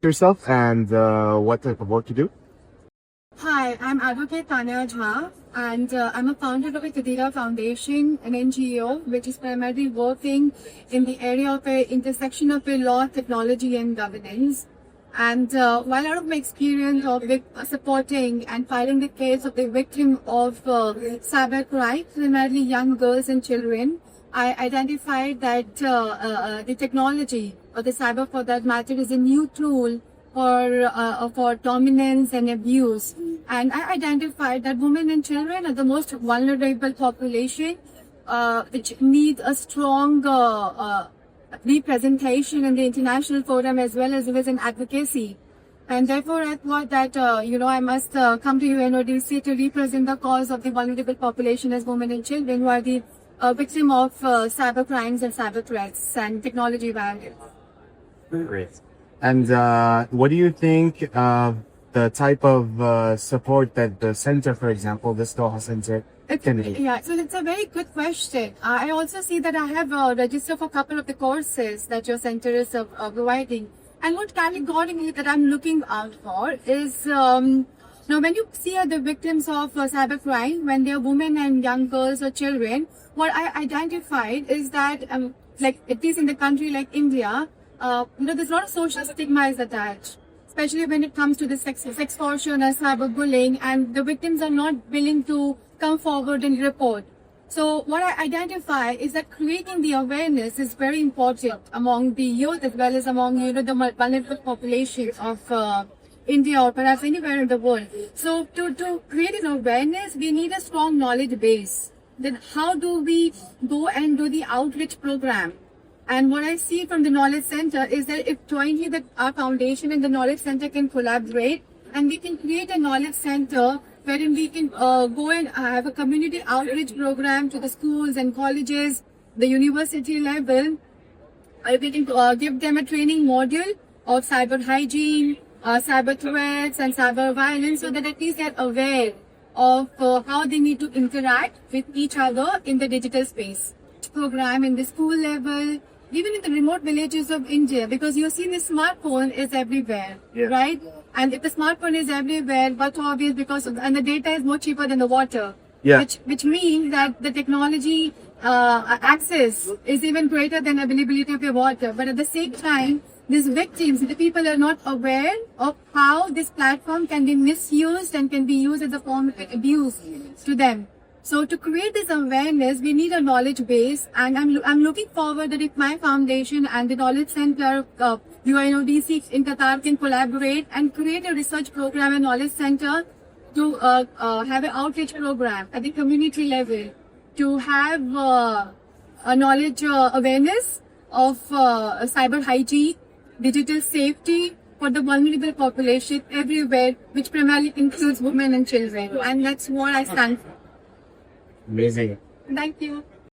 yourself and what type of work you do? Hi, I'm Advocate Tanya Jha, and I'm a founder of the Kadira Foundation, an NGO which is primarily working in the area of intersection of law, technology, and governance. And while out of my experience of supporting and filing the case of the victim of cybercrime, primarily young girls and children, I identified that the technology, or the cyber for that matter, is a new tool for dominance and abuse. And I identified that women and children are the most vulnerable population, which need a strong representation in the international forum as well as in advocacy. And therefore, I thought that, I must come to UNODC to represent the cause of the vulnerable population as women and children who are the victim of cyber crimes and cyber threats and technology violence. Great. And what do you think the type of support that the center, for example, the Doha Center, can be? Yeah, so it's a very good question. I also see that I have registered for a couple of the courses that your center is providing. And what category that I'm looking out for is, when you see the victims of cybercrime, when they're women and young girls or children, what I identified is that, like at least in the country like India, there's a lot of social stigma is attached, especially when it comes to the sex extortion or cyberbullying, and the victims are not willing to come forward and report. So what I identify is that creating the awareness is very important among the youth as well as among, the vulnerable population of India or perhaps anywhere in the world. So to create an awareness, we need a strong knowledge base. Then how do we go and do the outreach program? And what I see from the Knowledge Center is that if jointly our foundation and the Knowledge Center can collaborate, and we can create a Knowledge Center wherein we can go and have a community outreach program to the schools and colleges, the university level. We can give them a training module of cyber hygiene, cyber threats and cyber violence, so that at least they're aware of how they need to interact with each other in the digital space. Program in the school level, even in the remote villages of India, because you see the smartphone is everywhere, right? And if the smartphone is everywhere, what's obvious and the data is more cheaper than the water, which means that the technology access is even greater than availability of your water. But at the same time, these victims, the people are not aware of how this platform can be misused and can be used as a form of abuse to them. So to create this awareness, we need a knowledge base, and I'm looking forward that if my foundation and the Knowledge Center, UNODC in Qatar can collaborate and create a research program and Knowledge Center to have an outreach program at the community level, to have a knowledge awareness of cyber hygiene, digital safety for the vulnerable population everywhere, which primarily includes women and children. And that's what I stand for. Amazing. Thank you.